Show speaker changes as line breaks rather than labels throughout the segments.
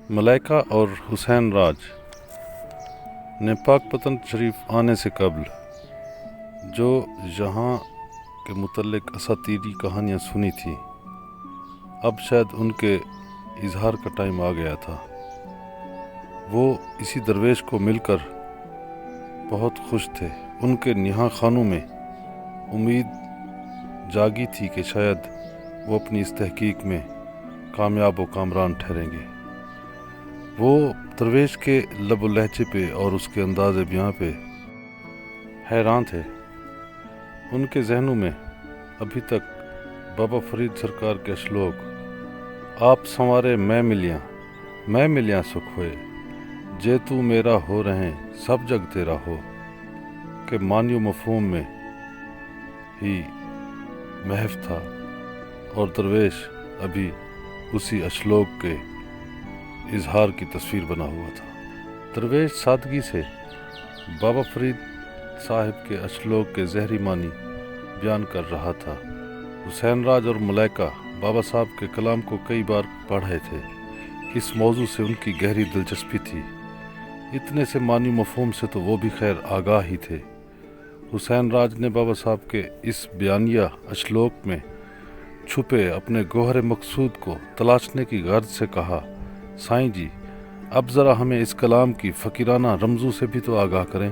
ملائکہ اور حسین راج نے پاک پتن شریف آنے سے قبل جو یہاں کے متعلق اساطیری کہانیاں سنی تھیں، اب شاید ان کے اظہار کا ٹائم آ گیا تھا۔ وہ اسی درویش کو مل کر بہت خوش تھے۔ ان کے نہاں خانوں میں امید جاگی تھی کہ شاید وہ اپنی اس تحقیق میں کامیاب و کامران ٹھہریں گے۔ وہ درویش کے لب و لہجے پہ اور اس کے انداز بیاں پہ حیران تھے۔ ان کے ذہنوں میں ابھی تک بابا فرید سرکار کے اشلوک آپ سنوارے میں ملیاں سکھ ہوئے، جے تو میرا ہو رہیں سب جگ تیرا ہو کہ معنی و مفہوم میں ہی محو تھا، اور درویش ابھی اسی اشلوک کے اظہار کی تصویر بنا ہوا تھا۔ درویش سادگی سے بابا فرید صاحب کے اشلوک کے زہری معنی بیان کر رہا تھا۔ حسین راج اور ملائکہ بابا صاحب کے کلام کو کئی بار پڑھے تھے۔ اس موضوع سے ان کی گہری دلچسپی تھی۔ اتنے سے معنی مفہوم سے تو وہ بھی خیر آگاہ ہی تھے۔ حسین راج نے بابا صاحب کے اس بیانیہ اشلوک میں چھپے اپنے گوہر مقصود کو تلاشنے کی غرض سے کہا، سائیں جی اب ذرا ہمیں اس کلام کی فقیرانہ رمزوں سے بھی تو آگاہ کریں۔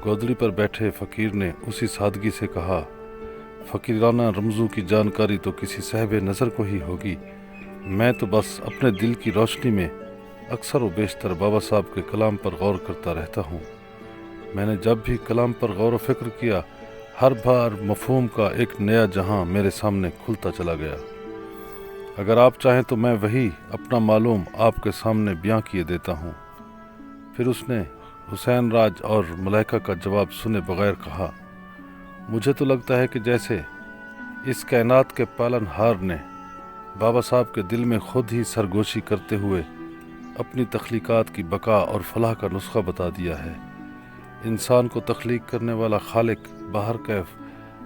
گودڑی پر بیٹھے فقیر نے اسی سادگی سے کہا، فقیرانہ رمزوں کی جانکاری تو کسی صاحب نظر کو ہی ہوگی، میں تو بس اپنے دل کی روشنی میں اکثر و بیشتر بابا صاحب کے کلام پر غور کرتا رہتا ہوں۔ میں نے جب بھی کلام پر غور و فکر کیا، ہر بار مفہوم کا ایک نیا جہاں میرے سامنے کھلتا چلا گیا۔ اگر آپ چاہیں تو میں وہی اپنا معلوم آپ کے سامنے بیاں کیے دیتا ہوں۔ پھر اس نے حسین راج اور ملائکہ کا جواب سنے بغیر کہا، مجھے تو لگتا ہے کہ جیسے اس کائنات کے پالن ہار نے بابا صاحب کے دل میں خود ہی سرگوشی کرتے ہوئے اپنی تخلیقات کی بقا اور فلاح کا نسخہ بتا دیا ہے۔ انسان کو تخلیق کرنے والا خالق باہر کیف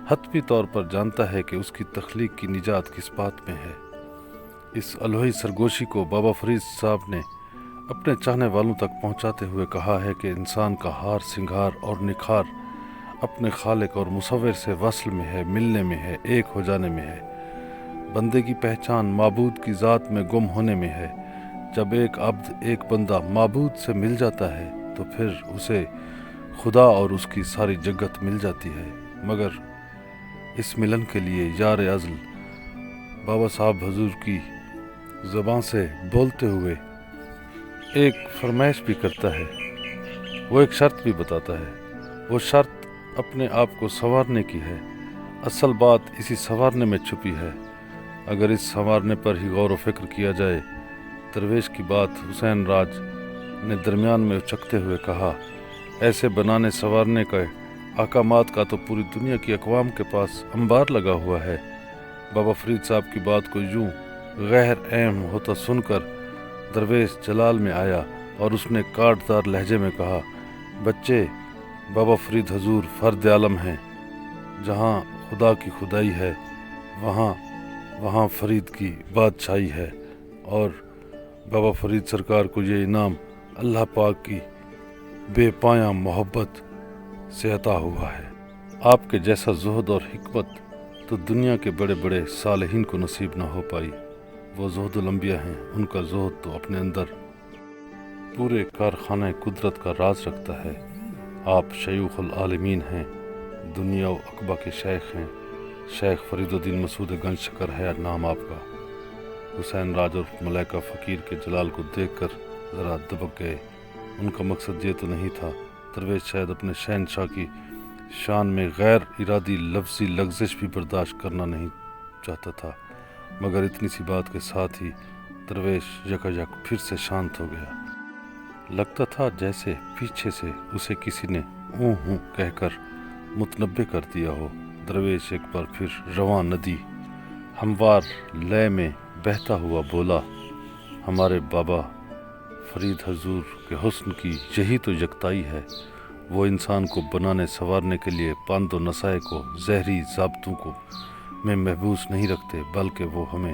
حتمی طور پر جانتا ہے کہ اس کی تخلیق کی نجات کس بات میں ہے۔ اس الوہی سرگوشی کو بابا فرید صاحب نے اپنے چاہنے والوں تک پہنچاتے ہوئے کہا ہے کہ انسان کا ہار سنگھار اور نکھار اپنے خالق اور مصور سے وصل میں ہے، ملنے میں ہے، ایک ہو جانے میں ہے۔ بندے کی پہچان معبود کی ذات میں گم ہونے میں ہے۔ جب ایک عبد ایک بندہ معبود سے مل جاتا ہے تو پھر اسے خدا اور اس کی ساری جگت مل جاتی ہے۔ مگر اس ملن کے لیے یار ازل بابا صاحب حضور کی زبان سے بولتے ہوئے ایک فرمائش بھی کرتا ہے، وہ ایک شرط بھی بتاتا ہے۔ وہ شرط اپنے آپ کو سنوارنے کی ہے۔ اصل بات اسی سنوارنے میں چھپی ہے۔ اگر اس سنوارنے پر ہی غور و فکر کیا جائے۔ درویش کی بات حسین راج نے درمیان میں اچکتے ہوئے کہا، ایسے بنانے سنوارنے کے احکامات کا تو پوری دنیا کی اقوام کے پاس انبار لگا ہوا ہے۔ بابا فرید صاحب کی بات کو یوں غیر اہم ہوتا سن کر درویش جلال میں آیا اور اس نے کاٹدار لہجے میں کہا، بچے بابا فرید حضور فرد عالم ہیں۔ جہاں خدا کی خدائی ہے وہاں فرید کی بادشاہی ہے، اور بابا فرید سرکار کو یہ انعام اللہ پاک کی بے پایاں محبت سے عطا ہوا ہے۔ آپ کے جیسا زہد اور حکمت تو دنیا کے بڑے بڑے صالحین کو نصیب نہ ہو پائی۔ وہ زہد الانبیاء ہیں، ان کا زہد تو اپنے اندر پورے کارخانہ قدرت کا راز رکھتا ہے۔ آپ شیوخ العالمین ہیں، دنیا و عقبہ کے شیخ ہیں۔ شیخ فرید الدین مسعود گنج شکر ہے نام آپ کا۔ حسین راج اور ملائکہ فقیر کے جلال کو دیکھ کر ذرا دبک گئے۔ ان کا مقصد یہ تو نہیں تھا۔ درویش شاید اپنے شہنشاہ کی شان میں غیر ارادی لفظی لغزش بھی برداشت کرنا نہیں چاہتا تھا، مگر اتنی سی بات کے ساتھ ہی درویش یکایک پھر سے شانت ہو گیا۔ لگتا تھا جیسے پیچھے سے اسے کسی نے اوں ہوں کہہ کر متنبع کر دیا ہو۔ درویش ایک بار پھر رواں ندی ہموار لے میں بہتا ہوا بولا، ہمارے بابا فرید حضور کے حسن کی یہی تو یکتائی ہے۔ وہ انسان کو بنانے سنوارنے کے لیے پاند و نصائح کو زہری ضابطوں کو میں محبوس نہیں رکھتے، بلکہ وہ ہمیں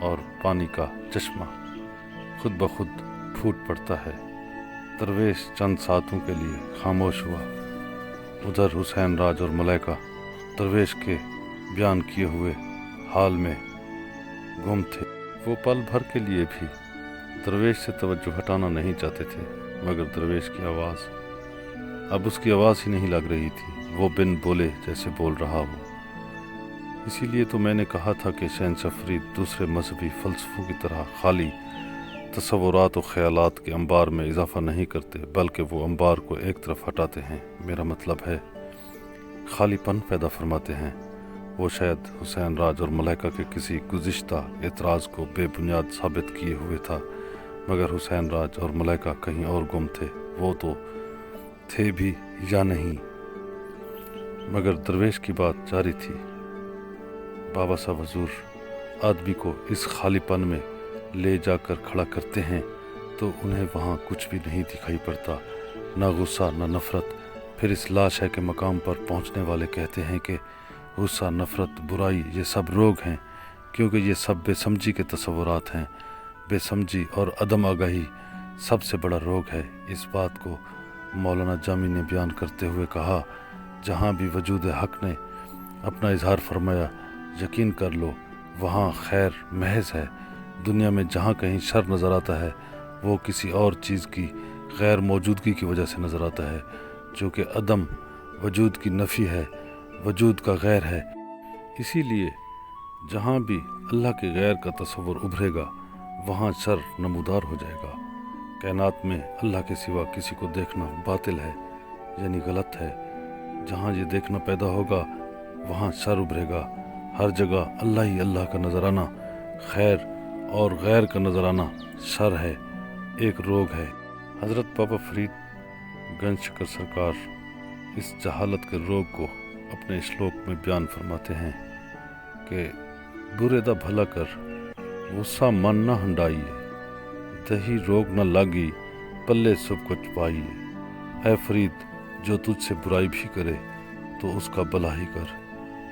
اور پانی کا چشمہ خود بخود پھوٹ پڑتا ہے۔ درویش چند ساعتوں کے لیے خاموش ہوا۔ ادھر حسین راج اور ملائکہ درویش کے بیان کیے ہوئے حال میں گم تھے۔ وہ پل بھر کے لیے بھی درویش سے توجہ ہٹانا نہیں چاہتے تھے، مگر درویش کی آواز اب اس کی آواز ہی نہیں لگ رہی تھی، وہ بن بولے جیسے بول رہا ہو۔ اسی لیے تو میں نے کہا تھا کہ شہنشاہ فرید دوسرے مذہبی فلسفوں کی طرح خالی تصورات و خیالات کے انبار میں اضافہ نہیں کرتے، بلکہ وہ انبار کو ایک طرف ہٹاتے ہیں، میرا مطلب ہے خالی پن پیدا فرماتے ہیں۔ وہ شاید حسین راج اور ملائکہ کے کسی گزشتہ اعتراض کو بے بنیاد ثابت کیے ہوئے تھا، مگر حسین راج اور ملائکہ کہیں اور گم تھے، وہ تو تھے بھی یا نہیں۔ مگر درویش کی بات جاری تھی۔ بابا صاحب حضور آدمی کو اس خالی پن میں لے جا کر کھڑا کرتے ہیں تو انہیں وہاں کچھ بھی نہیں دکھائی پڑتا، نہ غصہ نہ نفرت۔ پھر اس لاشے کے مقام پر پہنچنے والے کہتے ہیں کہ غصہ، نفرت، برائی یہ سب روگ ہیں، کیونکہ یہ سب بے سمجھی کے تصورات ہیں۔ بے سمجھی اور عدم آگاہی سب سے بڑا روگ ہے۔ اس بات کو مولانا جامی نے بیان کرتے ہوئے کہا، جہاں بھی وجود حق نے اپنا اظہار فرمایا، یقین کر لو وہاں خیر محض ہے۔ دنیا میں جہاں کہیں شر نظر آتا ہے وہ کسی اور چیز کی غیر موجودگی کی وجہ سے نظر آتا ہے، جو کہ عدم وجود کی نفی ہے، وجود کا غیر ہے۔ اسی لیے جہاں بھی اللہ کے غیر کا تصور ابھرے گا وہاں شر نمودار ہو جائے گا۔ کائنات میں اللہ کے سوا کسی کو دیکھنا باطل ہے، یعنی غلط ہے۔ جہاں یہ دیکھنا پیدا ہوگا وہاں شر ابھرے گا۔ ہر جگہ اللہ ہی اللہ کا نظر آنا خیر اور غیر کا نظر آنا شر ہے، ایک روگ ہے۔ حضرت بابا فرید گنج شکر سرکار اس جہالت کے روگ کو اپنے اشلوک میں بیان فرماتے ہیں کہ برے دا بھلا کر غصہ من نہ ہنڈائیے، دہی روگ نہ لاگی پلے سب کچھ پائیے۔ اے فرید، جو تجھ سے برائی بھی کرے تو اس کا بھلا ہی کر،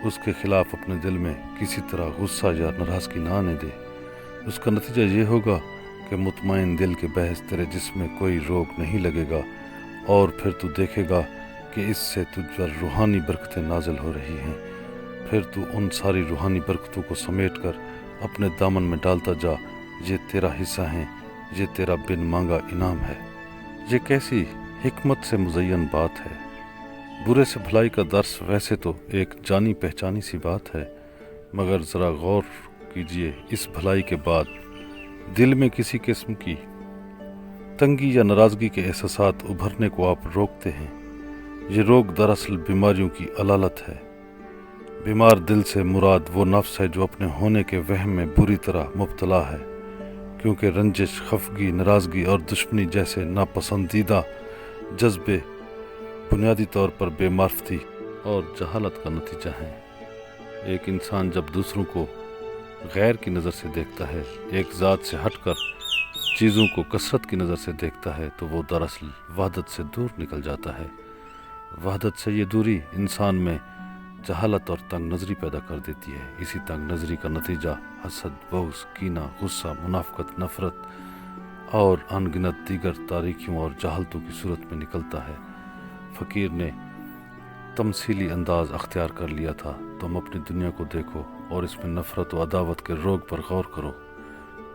اس کے خلاف اپنے دل میں کسی طرح غصہ یا ناراضگی نہ آنے دے۔ اس کا نتیجہ یہ ہوگا کہ مطمئن دل کے بحث تیرے جسم میں کوئی روگ نہیں لگے گا، اور پھر تو دیکھے گا کہ اس سے تجھ پر روحانی برکتیں نازل ہو رہی ہیں۔ پھر تو ان ساری روحانی برکتوں کو سمیٹ کر اپنے دامن میں ڈالتا جا، یہ تیرا حصہ ہیں، یہ تیرا بن مانگا انعام ہے۔ یہ کیسی حکمت سے مزین بات ہے۔ برے سے بھلائی کا درس ویسے تو ایک جانی پہچانی سی بات ہے، مگر ذرا غور کیجئے، اس بھلائی کے بعد دل میں کسی قسم کی تنگی یا ناراضگی کے احساسات ابھرنے کو آپ روکتے ہیں۔ یہ روگ دراصل بیماریوں کی علالت ہے۔ بیمار دل سے مراد وہ نفس ہے جو اپنے ہونے کے وہم میں بری طرح مبتلا ہے، کیونکہ رنجش، خفگی، ناراضگی اور دشمنی جیسے ناپسندیدہ جذبے بنیادی طور پر بے معرفتی اور جہالت کا نتیجہ ہیں۔ ایک انسان جب دوسروں کو غیر کی نظر سے دیکھتا ہے، ایک ذات سے ہٹ کر چیزوں کو کثرت کی نظر سے دیکھتا ہے، تو وہ دراصل وحدت سے دور نکل جاتا ہے۔ وحدت سے یہ دوری انسان میں جہالت اور تنگ نظری پیدا کر دیتی ہے۔ اسی تنگ نظری کا نتیجہ حسد، بغض، کینہ، غصہ، منافقت، نفرت اور ان گنت دیگر تاریکیوں اور جہالتوں کی صورت میں نکلتا ہے۔ فقیر نے تمثیلی انداز اختیار کر لیا تھا، تم اپنی دنیا کو دیکھو اور اس میں نفرت و عداوت کے روگ پر غور کرو۔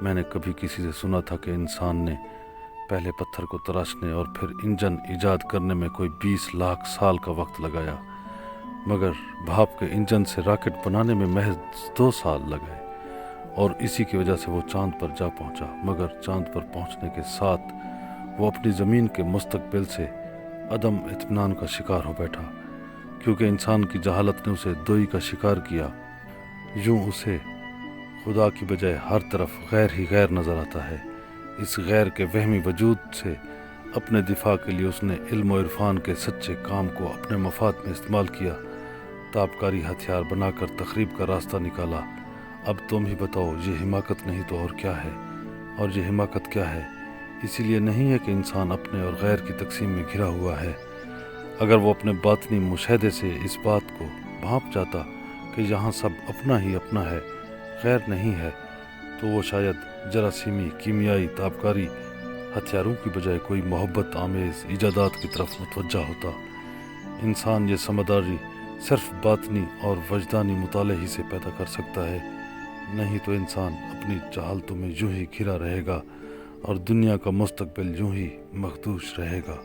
میں نے کبھی کسی سے سنا تھا کہ انسان نے پہلے پتھر کو تراشنے اور پھر انجن ایجاد کرنے میں کوئی 20 لاکھ سال کا وقت لگایا، مگر بھاپ کے انجن سے راکٹ بنانے میں محض 2 سال لگے، اور اسی کی وجہ سے وہ چاند پر جا پہنچا۔ مگر چاند پر پہنچنے کے ساتھ وہ اپنی زمین کے مستقبل سے عدم اطمینان کا شکار ہو بیٹھا، کیونکہ انسان کی جہالت نے اسے دوئی کا شکار کیا۔ یوں اسے خدا کی بجائے ہر طرف غیر ہی غیر نظر آتا ہے۔ اس غیر کے وہمی وجود سے اپنے دفاع کے لیے اس نے علم و عرفان کے سچے کام کو اپنے مفاد میں استعمال کیا، تابکاری ہتھیار بنا کر تخریب کا راستہ نکالا۔ اب تم ہی بتاؤ، یہ حماقت نہیں تو اور کیا ہے؟ اور یہ حماقت کیا ہے؟ اسی لیے نہیں ہے کہ انسان اپنے اور غیر کی تقسیم میں گھرا ہوا ہے۔ اگر وہ اپنے باطنی مشاہدے سے اس بات کو بھانپ جاتا کہ یہاں سب اپنا ہی اپنا ہے، غیر نہیں ہے، تو تو وہ شاید جراثیمی کیمیائی تابکاری ہتھیاروں کی بجائے کوئی محبت آمیز ایجادات کی طرف متوجہ ہوتا۔ انسان یہ سمجھداری صرف باطنی اور وجدانی مطالعے ہی سے پیدا کر سکتا ہے، نہیں تو انسان اپنی جہالتوں میں یوں ہی گھرا رہے گا اور دنیا کا مستقبل یوں ہی مخدوش رہے گا۔